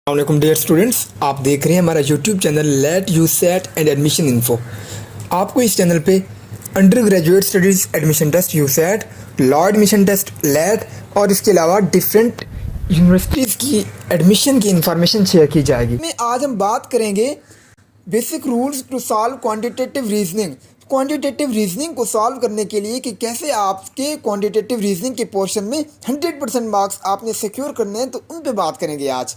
वालेकुम dear students, आप देख रहे हैं हमारा YouTube channel LAT USAT and admission info. आपको इस चैनल पे undergraduate studies admission test USAT, law admission test LAT और इसके अलावा डिफरेंट यूनिवर्सिटीज़ की एडमिशन की इंफॉर्मेशन शेयर की जाएगी। में आज हम बात करेंगे basic rules to solve quantitative reasoning. Quantitative reasoning को सॉल्व करने के लिए कि कैसे आपके क्वांटिटेटिव रीजनिंग के पोर्शन में 100% मार्क्स आपने सिक्योर करने हैं, तो उन पे बात करेंगे आज।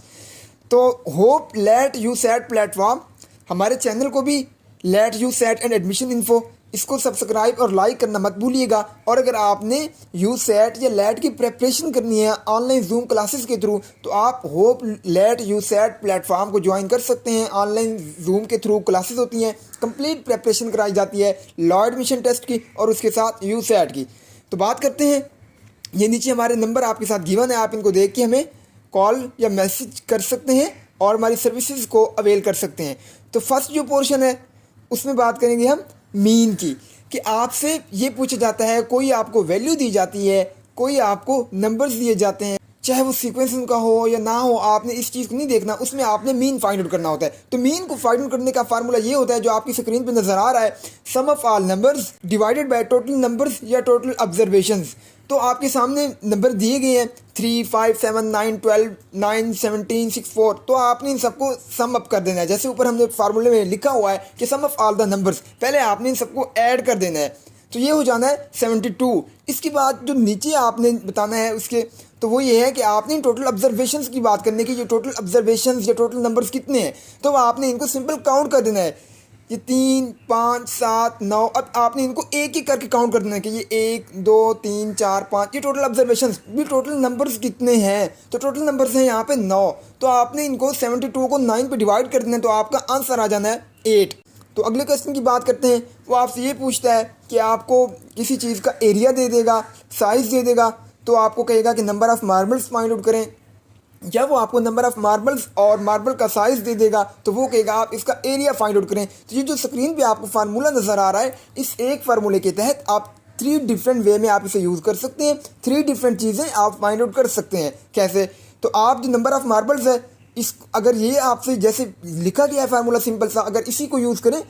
तो hope let you set platform, हमारे चैनल को भी late USAT and admission info, इसको सब्सक्राइब और लाइक करना मत भूलिएगा। और अगर आपने यू सेट या लेट की प्रिपरेशन करनी है ऑनलाइन जूम क्लासेस के थ्रू, तो आप hope let you set platform को ज्वाइन कर सकते हैं। ऑनलाइन जूम के थ्रू क्लासेस होती हैं, कंप्लीट प्रिपरेशन कराई जाती है लॉ एडमिशन टेस्ट की और उसके साथ यू सेट की। तो बात करते हैं, ये नीचे हमारे नंबर आपके साथ गिवन है, आप इनको देख के हमें कॉल या मैसेज कर सकते हैं और हमारी सर्विसेज को अवेल कर सकते हैं। तो फर्स्ट जो पोर्शन है उसमें बात करेंगे हम मीन की, कि आपसे ये पूछा जाता है, कोई आपको वैल्यू दी जाती है, कोई आपको नंबर्स दिए जाते हैं, चाहे वो सीक्वेंस उनका हो या ना हो, आपने इस चीज़ को नहीं देखना, उसमें आपने मीन फाइंड आउट करना होता है। तो मीन को फाइंड आउट करने का फार्मूला ये होता है जो आपकी स्क्रीन पे नज़र आ रहा है, sum of all numbers divided by total numbers या टोटल ऑब्जर्वेशंस। तो आपके सामने नंबर दिए गए हैं 3, 5, 7, 9, 12, 9, 17, 6, 4। तो आपने इन सबको सम अप कर देना है। जैसे ऊपर हमने फार्मूले में लिखा हुआ है कि सम ऑफ ऑल द नंबर्स, पहले आपने इन सबको ऐड कर देना है, तो ये हो जाना है 72। इसके बाद जो नीचे आपने बताना है उसके, तो वो ये है कि आपने टोटल ऑब्जर्वेशंस की बात करने की, ये टोटल ऑब्जर्वेशंस या टोटल नंबर्स कितने हैं, तो आपने इनको सिंपल काउंट कर देना है, ये 3, 5, 7, 9। अब आपने इनको एक एक करके काउंट कर देना है कि ये 1, 2, 3, 4, 5, ये टोटल ऑब्जर्वेशंस भी टोटल नंबर्स कितने हैं, तो टोटल नंबर्स हैं यहाँ पे 9। तो आपने इनको 72 को 9 पे डिवाइड कर देना है, तो आपका आंसर आ जाना है 8। तो अगले क्वेश्चन की बात करते हैं। वो आपसे ये पूछता है कि आपको किसी चीज़ का एरिया दे देगा, साइज़ दे देगा, तो आपको कहेगा कि number of marbles find out करें, या वो आपको नंबर ऑफ़ मार्बल्स और मार्बल का साइज़ दे देगा, तो वो कहेगा आप इसका एरिया फाइंड आउट करें। तो ये जो स्क्रीन पे आपको फार्मूला नज़र आ रहा है, इस एक फार्मूले के तहत आप 3 डिफरेंट वे में आप इसे यूज़ कर सकते हैं। 3 डिफरेंट चीज़ें आप फाइंड आउट कर सकते हैं। कैसे? तो आप जो नंबर ऑफ़ मार्बल्स है, इस अगर ये आपसे जैसे लिखा गया है फार्मूला सिंपल सा, अगर इसी को यूज़ करें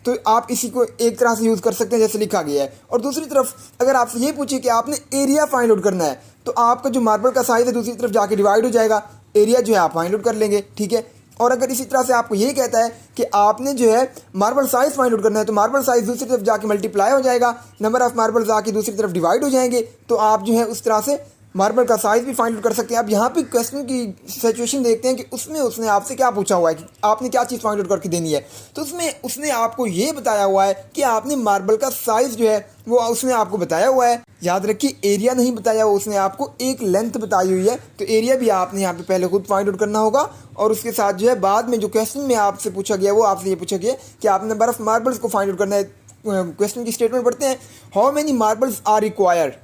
तो आप इसी को एक तरह से यूज़ कर सकते हैं जैसे लिखा गया है। और दूसरी तरफ अगर आपसे ये पूछे कि आपने एरिया फाइंड आउट करना है, तो आपका जो मार्बल का साइज़ है दूसरी तरफ जाके डिवाइड हो जाएगा, एरिया जो है आप फाइंड आउट कर लेंगे, ठीक है। और अगर इसी तरह से आपको ये कहता है कि आपने जो है मार्बल साइज़ फाइंड आउट करना है, तो मार्बल साइज़ दूसरी तरफ जाके मल्टीप्लाई हो जाएगा, नंबर ऑफ़ मार्बल्स आके दूसरी तरफ डिवाइड हो जाएंगे, तो आप जो है उस तरह से मार्बल का साइज़ भी फाइंड आउट कर सकते हैं। आप यहाँ पे क्वेश्चन की सिचुएशन देखते हैं कि उसमें उसने आपसे क्या पूछा हुआ है कि आपने क्या चीज़ फाइंड आउट करके देनी है। तो उसमें उसने आपको ये बताया हुआ है कि आपने मार्बल का साइज़ जो है वो उसने आपको बताया हुआ है। याद रखिए, एरिया नहीं बताया हुआ, उसने आपको एक लेंथ बताई हुई है, तो एरिया भी आपने यहाँ पे पहले खुद फाइंड आउट करना होगा। और उसके साथ जो है बाद में जो क्वेश्चन में आपसे पूछा गया, वो आपसे ये पूछा गया कि आपने नंबर ऑफ़ मार्बल्स को फाइंड आउट करना है। क्वेश्चन की स्टेटमेंट पढ़ते हैं, how many marbles are required.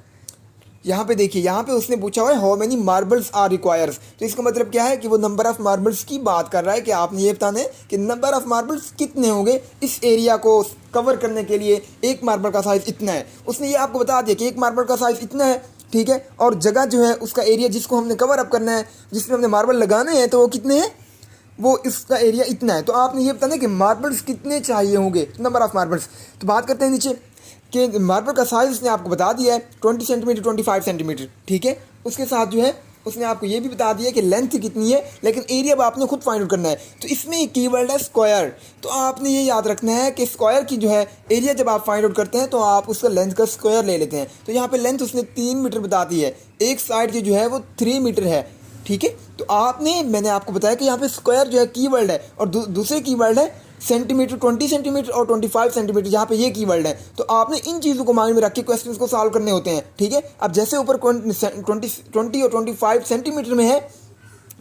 यहाँ पे देखिए, यहाँ पे उसने पूछा हुआ है how many marbles are requires. तो इसका मतलब क्या है कि वो नंबर ऑफ़ मार्बल्स की बात कर रहा है कि आपने ये बताना है कि नंबर ऑफ़ मार्बल्स कितने होंगे इस एरिया को कवर करने के लिए। एक मार्बल का साइज़ इतना है, उसने ये आपको बता दिया कि एक मार्बल का साइज़ इतना है, ठीक है। और जगह जो है उसका एरिया जिसको हमने कवर अप करना है, जिसमें हमने मार्बल लगाने हैं, तो वो कितने हैं, वो इसका एरिया इतना है। तो आपने ये बताना है कि मार्बल्स कितने चाहिए होंगे, नंबर ऑफ़ मार्बल्स। तो बात करते हैं नीचे कि मार्बल का साइज़ उसने आपको बता दिया है 20 सेंटीमीटर 25 सेंटीमीटर, ठीक है। उसके साथ जो है उसने आपको ये भी बता दिया कि लेंथ कितनी है, लेकिन एरिया अब आपने खुद फाइंड आउट करना है। तो इसमें एक कीवर्ड है स्क्वायर। तो आपने ये याद रखना है कि स्क्वायर की जो है एरिया जब आप फाइंड आउट करते हैं तो आप उसका लेंथ का स्क्वायर ले लेते हैं। तो यहाँ पे लेंथ उसने 3 मीटर बता दी है, एक साइड की जो है वो 3 मीटर है, ठीक है। तो आपने, मैंने आपको बताया कि यहाँ पे स्क्वायर जो है कीवर्ड है, और दूसरे कीवर्ड है सेंटीमीटर, 20 सेंटीमीटर और 25 सेंटीमीटर, यहाँ पे ये कीवर्ड है। तो आपने इन चीज़ों को माइंड में रख के क्वेश्चंस को सॉल्व करने होते हैं, ठीक है। अब जैसे ऊपर 20 और 25 सेंटीमीटर में है,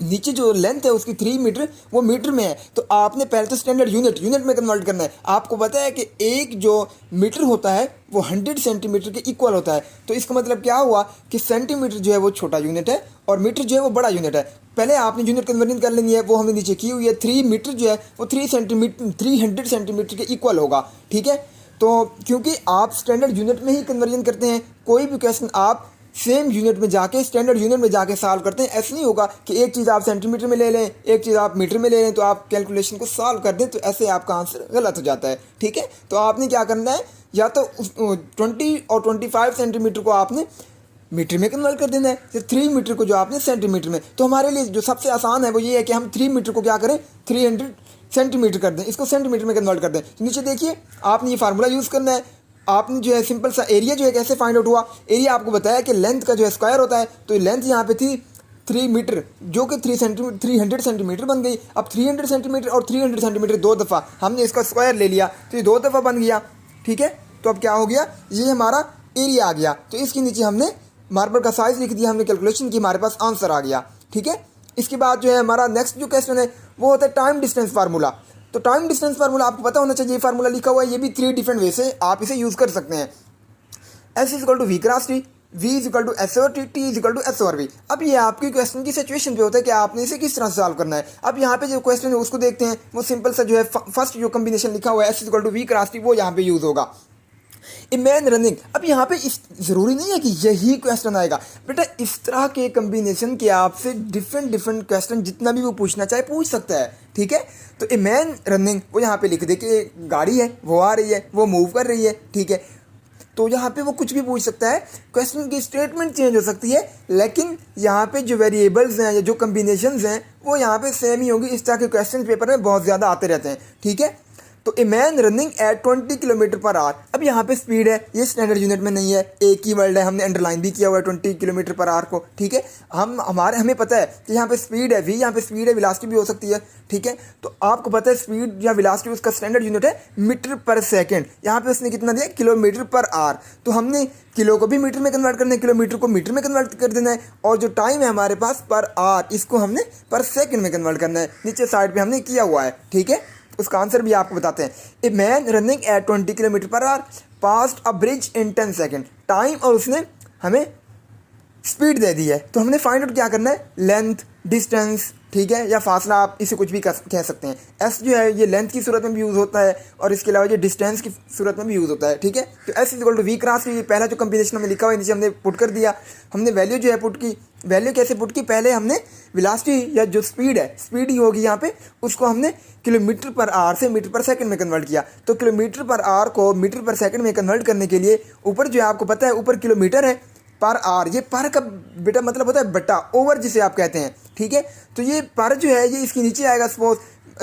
नीचे जो लेंथ है उसकी 3 मीटर, वो मीटर में है, तो आपने पहले तो स्टैंडर्ड यूनिट में कन्वर्ट करना है। आपको पता है कि एक जो मीटर होता है वो 100 सेंटीमीटर के इक्वल होता है। तो इसका मतलब क्या हुआ कि सेंटीमीटर जो है वो छोटा यूनिट है और मीटर जो है वो बड़ा यूनिट है। पहले आपने यूनिट कन्वर्जन कर लेनी है, वो हमने नीचे की हुई है। 3 मीटर जो है वो 300 सेंटीमीटर के इक्वल होगा, ठीक है। तो क्योंकि आप स्टैंडर्ड यूनिट में ही कन्वर्जन करते हैं, कोई भी क्वेश्चन आप सेम यूनिट में जाके, स्टैंडर्ड यूनिट में जाके सॉल्व करते हैं। ऐसे नहीं होगा कि एक चीज़ आप सेंटीमीटर में ले लें, एक चीज़ आप मीटर में ले लें, तो आप कैलकुलेशन को सॉल्व कर दें, तो ऐसे आपका आंसर गलत हो जाता है। ठीक है, तो आपने क्या करना है, या तो 20 और 25 सेंटीमीटर को आपने मीटर में कन्वर्ट कर देना है, या 3 मीटर को जो आपने सेंटीमीटर में। तो हमारे लिए जो सबसे आसान है वो ये है कि हम 3 मीटर को क्या करें, 300 सेंटीमीटर कर दें, इसको सेंटीमीटर में कन्वर्ट कर दें। तो नीचे देखिए, आपने ये फार्मूला यूज़ करना है। आपने जो है सिंपल सा एरिया जो है कैसे फाइंड आउट हुआ, एरिया आपको बताया कि लेंथ का जो है स्क्वायर होता है, तो लेंथ यहाँ पे थी 3 मीटर, जो कि 300 सेंटीमीटर बन गई। अब 300 सेंटीमीटर और 300 सेंटीमीटर 2 दफ़ा हमने इसका स्क्वायर ले लिया, तो ये 2 दफ़ा बन गया। ठीक है, तो अब क्या हो गया, ये हमारा एरिया आ गया। तो इसके नीचे हमने मार्बल का साइज़ लिख दिया, हमने कैलकुलेशन की, हमारे पास आंसर आ गया। ठीक है, इसके बाद जो है हमारा नेक्स्ट जो क्वेश्चन है वो होता है टाइम डिस्टेंस फार्मूला। तो टाइम डिस्टेंस फार्मूला आपको पता होना चाहिए, ये फार्मूला लिखा हुआ है, ये भी 3 डिफरेंट वे से आप इसे यूज़ कर सकते हैं। S is equal to v cross t, V is equal to s over t, T is equal to s over v. अब ये आपकी क्वेश्चन की सिचुएशन पे होता है कि आपने इसे किस तरह से सॉल्व करना है। अब यहाँ पे जो क्वेश्चन है उसको देखते हैं, वो सिंपल सा जो है फर्स्ट जो कम्बिनेशन लिखा हुआ है S is equal to v cross t, वो यहाँ पे यूज़ होगा। ए मैन रनिंग, अब यहाँ पे इस ज़रूरी नहीं है कि यही क्वेश्चन आएगा बेटा, इस तरह के कम्बिनेशन के आपसे डिफरेंट क्वेश्चन जितना भी वो पूछना चाहे पूछ सकता है। ठीक है, तो ए मैन रनिंग वो यहाँ पे लिख दे कि गाड़ी है, वो आ रही है, वो मूव कर रही है। ठीक है, तो यहाँ पे वो कुछ भी पूछ सकता है, क्वेश्चन की स्टेटमेंट चेंज हो सकती है, लेकिन यहाँ पे जो वेरिएबल्स हैं या जो कम्बिनेशंस हैं वो यहाँ पे सेम ही होंगी। इस तरह के क्वेश्चन पेपर में बहुत ज़्यादा आते रहते हैं। ठीक है, तो a man running at 20 kilometre per hour. अब यहाँ पे स्पीड है, ये स्टैंडर्ड यूनिट में नहीं है, एक ही वर्ड है, हमने अंडरलाइन भी किया हुआ है 20 किलोमीटर पर आवर को। ठीक है, हमें पता है कि यहाँ पे स्पीड है, वी यहाँ पे स्पीड है, वेलोसिटी भी हो सकती है। ठीक है, तो आपको पता है स्पीड या वेलोसिटी उसका स्टैंडर्ड यूनिट है मीटर पर सेकेंड। यहाँ पे उसने कितना दिया, किलोमीटर पर आवर। तो हमने किलो को भी मीटर में कन्वर्ट करना है, किलोमीटर को मीटर में कन्वर्ट कर देना है, और जो टाइम है हमारे पास पर आवर, इसको हमने पर सेकेंड में कन्वर्ट करना है। नीचे साइड पर हमने किया हुआ है। ठीक है, उसका आंसर भी आपको बताते हैं। A man running at 20 kilometre per hour past a bridge in 10 second. Time और उसने हमें स्पीड दे दी है, तो हमने फाइंड आउट क्या करना है, लेंथ, डिस्टेंस। ठीक है, या फासला, आप इसे कुछ भी कह सकते हैं। एस जो है ये लेंथ की सूरत में भी यूज़ होता है, और इसके अलावा ये डिस्टेंस की सूरत में भी यूज़ होता है। ठीक है, तो s is equal to v cross t, ये पहला जो कम्बिनेशन हमें लिखा हुआ है नीचे हमने पुट कर दिया। हमने वैल्यू जो है पुट की, वैल्यू कैसे पुट की, पहले हमने वेलोसिटी या जो स्पीड है, स्पीड ही होगी यहाँ पे, उसको हमने किलोमीटर पर आवर से मीटर पर सेकंड में कन्वर्ट किया। तो किलोमीटर पर आवर को मीटर पर सेकंड में कन्वर्ट करने के लिए ऊपर जो है आपको पता है, ऊपर किलोमीटर है, पर आवर, ये पर का बेटा मतलब होता है बटा, ओवर जिसे आप कहते हैं। ठीक है, तो ये पर जो है ये इसके नीचे आएगा, सपोज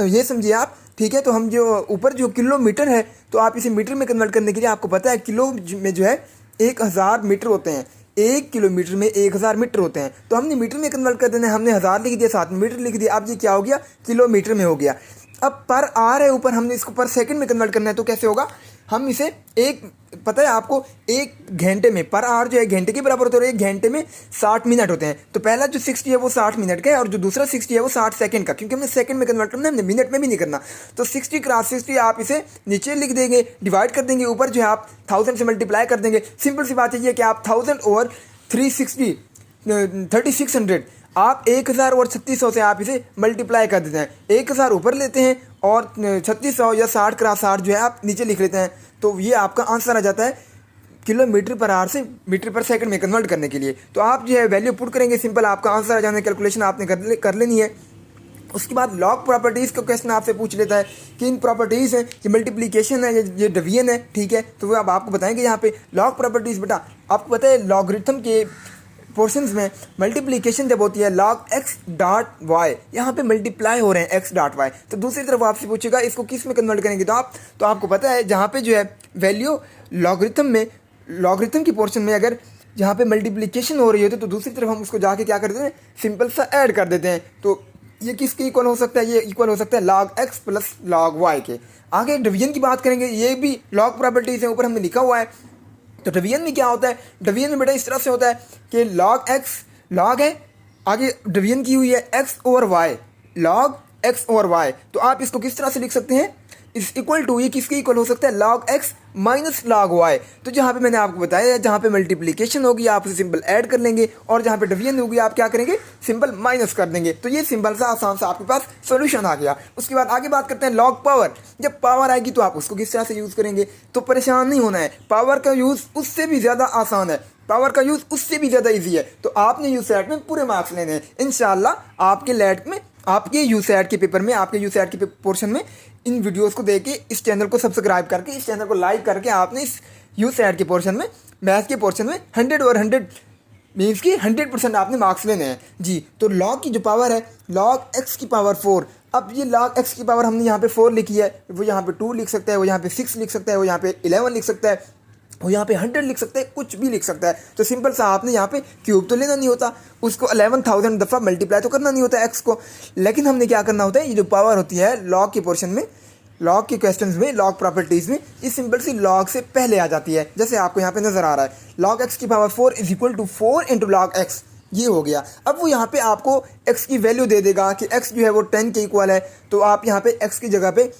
ये समझिए आप। ठीक है, तो हम जो ऊपर जो किलोमीटर है, तो आप इसे मीटर में कन्वर्ट करने के लिए आपको पता है किलो में जो है 1000 मीटर होते हैं, 1 किलोमीटर में 1000 मीटर होते हैं। तो हमने मीटर में कन्वर्ट कर देना है, हमने 1000 लिख दिया, साथ में मीटर लिख दिया। अब ये क्या हो गया, किलोमीटर में हो गया। अब पर आवर है ऊपर, हमने इसको पर सेकंड में कन्वर्ट करना है, तो कैसे होगा, हम इसे एक, पता है आपको, 1 घंटे में पर आवर जो है घंटे के बराबर होता है, और 1 घंटे में 60 मिनट होते हैं। तो पहला जो 60 है वो 60 मिनट का है, और जो दूसरा 60 है वो 60 सेकंड का, क्योंकि हमने सेकंड में कन्वर्ट करना है, हमने मिनट में भी नहीं करना। तो 60 क्रॉस 60 आप इसे नीचे लिख देंगे, डिवाइड कर देंगे, ऊपर जो है आप 1000 से मल्टीप्लाई कर देंगे। सिंपल सी बात है कि आप 1000 ओवर 360 3600, आप 1000 और 3600 से आप इसे मल्टीप्लाई कर देते हैं। 1000 ऊपर लेते हैं और 3600 या 60 क्रॉस 60 जो है आप नीचे लिख लेते हैं, तो ये आपका आंसर आ जाता है किलोमीटर पर आवर से मीटर पर सेकंड में कन्वर्ट करने के लिए। तो आप जो है वैल्यू पुट करेंगे, सिंपल आपका आंसर आ जाना, कैलकुलेशन आपने कर लेनी है। उसके बाद लॉग प्रॉपर्टीज़ का क्वेश्चन आपसे पूछ लेता है कि इन प्रॉपर्टीज़ हैं, ये मल्टीप्लिकेशन है, ये डिवीजन है। ठीक है, तो वो अब आपको बताएंगे यहाँ पे लॉग प्रॉपर्टीज़। बेटा आपको पता है लॉगरिथम के पोर्शंस में मल्टीप्लिकेशन जब होती है लॉग एक्स डॉट वाई, यहाँ पे मल्टीप्लाई हो रहे हैं एक्स डॉट वाई, तो दूसरी तरफ आपसे पूछेगा इसको किस में कन्वर्ट करेंगे, तो आपको पता है जहाँ पे जो है वैल्यू लॉगरिथम में, लॉगरिथम की पोर्शन में अगर जहाँ पे मल्टीप्लिकेशन हो रही होती है, तो दूसरी तरफ हम उसको जाके क्या कर देते हैं, सिंपल सा ऐड कर देते हैं। तो ये किसके इक्वल हो सकता है, ये इक्वल हो सकता है log x plus log y के। आगे डिवीजन की बात करेंगे, ये भी लॉग प्रॉपर्टीज है, ऊपर हमने लिखा हुआ है। तो डिवीजन में क्या होता है, डिवीजन में बेटा इस तरह से होता है कि लॉग एक्स, लॉग है, आगे डिवीजन की हुई है x over y, log x over y. तो आप इसको किस तरह से लिख सकते हैं, इज इक्वल टू, ये किसके इक्वल हो सकता है, log x minus log y. तो जहाँ पे मैंने आपको बताया है, जहाँ पे मल्टीप्लिकेशन होगी आप उसे सिंपल ऐड कर लेंगे, और जहाँ पे डिवीजन होगी आप क्या करेंगे, सिंपल माइनस कर देंगे। तो ये सिंपल सा आसान सा आपके पास सोल्यूशन आ गया। उसके बाद आगे बात करते हैं लॉग पावर। जब पावर आएगी तो आप उसको किस तरह से यूज़ करेंगे, तो परेशान नहीं होना है, पावर का यूज़ उससे भी ज़्यादा आसान है, पावर का यूज़ उससे भी ज़्यादा ईजी है। तो आपने यूसेट में पूरे मार्क्स लेने हैं इंशाल्लाह। आपके लेट में, आपके यूसेट के पेपर में, आपके यूसेट के पोर्शन में इन वीडियोस को देख के, इस चैनल को सब्सक्राइब करके, इस चैनल को लाइक करके आपने इस यूसेट के पोर्शन में, मैथ्स के पोर्शन में 100 और 100 मीन्स की 100% आपने मार्क्स लेने हैं जी। तो लॉग की जो पावर है, लॉग एक्स की पावर 4। अब ये लॉग एक्स की पावर हमने यहाँ पे 4 लिखी है, वो यहाँ पे 2 लिख सकता है, वो यहाँ पे 6 लिख सकता है, वो यहाँ पे 11 लिख सकता है, वो यहाँ पे 100 लिख सकता है, कुछ भी लिख सकता है। तो सिंपल सा आपने यहाँ पे क्यूब तो लेना नहीं होता, उसको 11,000 दफ़ा मल्टीप्लाई तो करना नहीं होता एक्स को। लेकिन हमने क्या करना होता है, ये जो पावर होती है लॉग के पोर्शन में, लॉग के क्वेश्चंस में, लॉग प्रॉपर्टीज़ में, ये सिंपल सी लॉग से पहले आ जाती है। जैसे आपको यहाँ पे नज़र आ रहा है, लॉग एक्स की power 4 is equal to 4 into log x, ये हो गया। अब वो यहाँ पे आपको एक्स की वैल्यू दे देगा कि एक्स जो है वो 10 के इक्वल है। तो आप यहाँ पे एक्स की जगह पे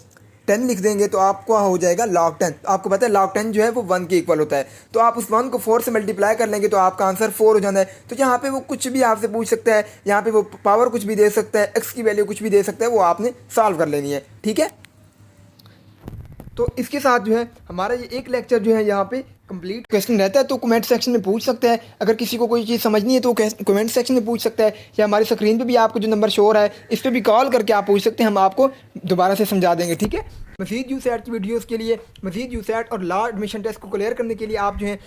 10 लिख देंगे, तो आपको हो जाएगा log 10। आपको पता है log 10 जो है वो 1 के इक्वल होता है। तो आप उस 1 को 4 से मल्टीप्लाई कर लेंगे तो आपका आंसर 4 हो जाना है। तो यहाँ पे वो कुछ भी आपसे पूछ सकता है, यहाँ पे वो पावर कुछ भी दे सकता है, एक्स की वैल्यू कुछ भी दे सकता है, वो आपने सॉल्व कर लेनी है, ठीक है। तो इसके साथ जो है हमारा ये एक लेक्चर जो है यहाँ पे कंप्लीट। क्वेश्चन रहता है तो कमेंट सेक्शन में पूछ सकता है, अगर किसी को कोई चीज़ समझनी है तो कमेंट सेक्शन में पूछ सकता है, या हमारी स्क्रीन पे भी आपको जो नंबर शो हो रहा है इस पर भी कॉल करके आप पूछ सकते हैं, हम आपको दोबारा से समझा देंगे, ठीक है। मज़ीद यूसेट की वीडियोस के लिए, मज़ीद यूसेट और लॉ एडमिशन टेस्ट को क्लियर करने के लिए आप जो है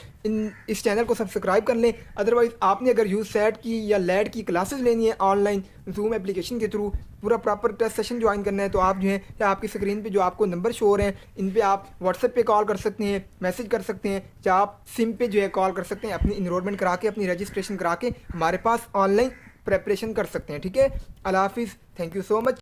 इस चैनल को सब्सक्राइब कर लें। अदरवाइज़ आपने अगर यूसेट की या लेट की क्लासेस लेनी है ऑनलाइन जूम एप्लीकेशन के थ्रू, पूरा प्रॉपर टेस्ट सेशन ज्वाइन करना है, तो आप जो है या आपकी स्क्रीन पे जो आपको नंबर शो हो रहे हैं इन पे आप व्हाट्सएप पे कॉल कर सकते हैं, मैसेज कर सकते हैं, या आप सिम पे जो है कॉल कर सकते हैं, अपनी इनरोलमेंट करा के, अपनी रजिस्ट्रेशन करा के हमारे पास ऑनलाइन प्रेपरेशन कर सकते हैं, ठीक है। अल्लाह हाफिज़, थैंक यू सो मच।